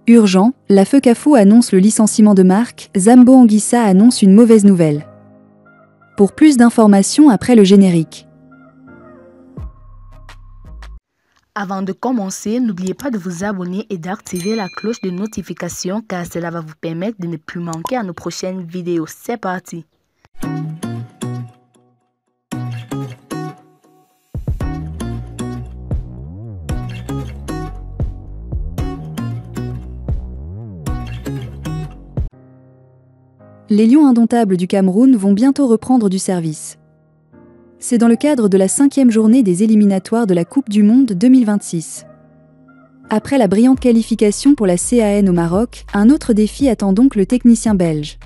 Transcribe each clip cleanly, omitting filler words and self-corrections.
Urgent, la FECAFO annonce le licenciement de Marc, Zambo Anguissa annonce une mauvaise nouvelle. Pour plus d'informations après le générique. Avant de commencer, n'oubliez pas de vous abonner et d'activer la cloche de notification car cela va vous permettre de ne plus manquer à nos prochaines vidéos. C'est parti! Les Lions indomptables du Cameroun vont bientôt reprendre du service. C'est dans le cadre de la 5e journée des éliminatoires de la Coupe du Monde 2026. Après la brillante qualification pour la CAN au Maroc, un autre défi attend donc le technicien belge.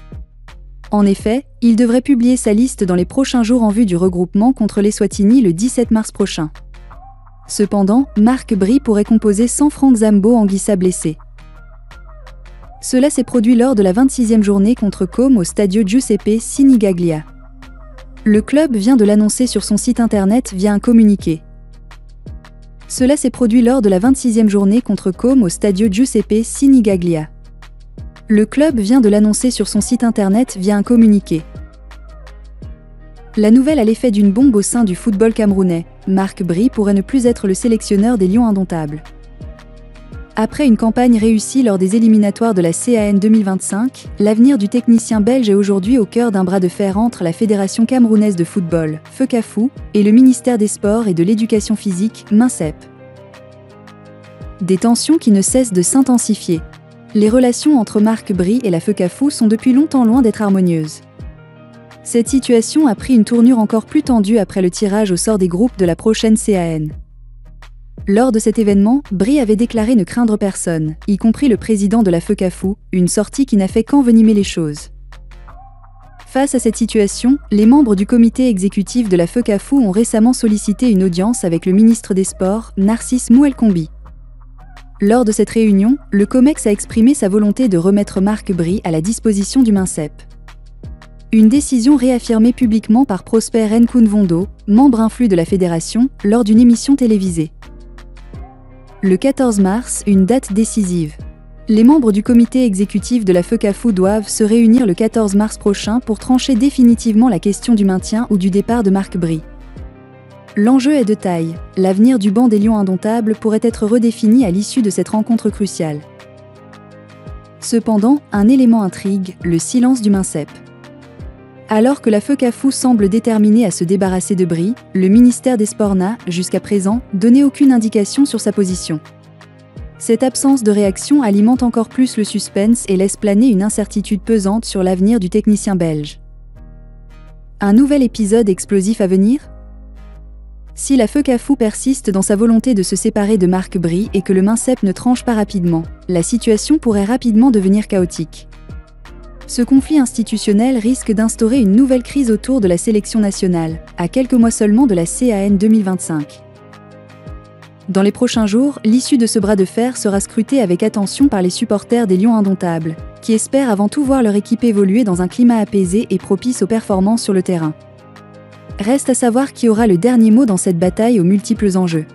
En effet, il devrait publier sa liste dans les prochains jours en vue du regroupement contre l'Eswatini le 17 mars prochain. Cependant, Marc Bry pourrait composer sans Franck Zambo Anguissa blessé. Cela s'est produit lors de la 26e journée contre Com au Stadio Giuseppe Sinigaglia. Le club vient de l'annoncer sur son site internet via un communiqué. Cela s'est produit lors de la 26e journée contre Com au Stadio Giuseppe Sinigaglia. Le club vient de l'annoncer sur son site internet via un communiqué. La nouvelle a l'effet d'une bombe au sein du football camerounais. Marc Bry pourrait ne plus être le sélectionneur des Lions indomptables. Après une campagne réussie lors des éliminatoires de la CAN 2025, l'avenir du technicien belge est aujourd'hui au cœur d'un bras de fer entre la Fédération camerounaise de football, FECAFO, et le ministère des Sports et de l'Éducation physique, MINSEP. Des tensions qui ne cessent de s'intensifier. Les relations entre Marc Bry et la FECAFO sont depuis longtemps loin d'être harmonieuses. Cette situation a pris une tournure encore plus tendue après le tirage au sort des groupes de la prochaine CAN. Lors de cet événement, Bry avait déclaré ne craindre personne, y compris le président de la FECAFO, une sortie qui n'a fait qu'envenimer les choses. Face à cette situation, les membres du comité exécutif de la FECAFO ont récemment sollicité une audience avec le ministre des Sports, Narcisse Mouelkombi. Lors de cette réunion, le COMEX a exprimé sa volonté de remettre Marc Bry à la disposition du MINSEP. Une décision réaffirmée publiquement par Prosper Nkounvondo, membre influent de la fédération, lors d'une émission télévisée. Le 14 mars, une date décisive. Les membres du comité exécutif de la FECAFO doivent se réunir le 14 mars prochain pour trancher définitivement la question du maintien ou du départ de Marc Bry. L'enjeu est de taille. L'avenir du banc des Lions indomptables pourrait être redéfini à l'issue de cette rencontre cruciale. Cependant, un élément intrigue, le silence du MINSEP. Alors que la FECAFO semble déterminée à se débarrasser de Bry, le ministère des Sports n'a, jusqu'à présent, donné aucune indication sur sa position. Cette absence de réaction alimente encore plus le suspense et laisse planer une incertitude pesante sur l'avenir du technicien belge. Un nouvel épisode explosif à venir ? Si la FECAFO persiste dans sa volonté de se séparer de Marc Bry et que le MINSEP ne tranche pas rapidement, la situation pourrait rapidement devenir chaotique. Ce conflit institutionnel risque d'instaurer une nouvelle crise autour de la sélection nationale, à quelques mois seulement de la CAN 2025. Dans les prochains jours, l'issue de ce bras de fer sera scrutée avec attention par les supporters des Lions indomptables, qui espèrent avant tout voir leur équipe évoluer dans un climat apaisé et propice aux performances sur le terrain. Reste à savoir qui aura le dernier mot dans cette bataille aux multiples enjeux.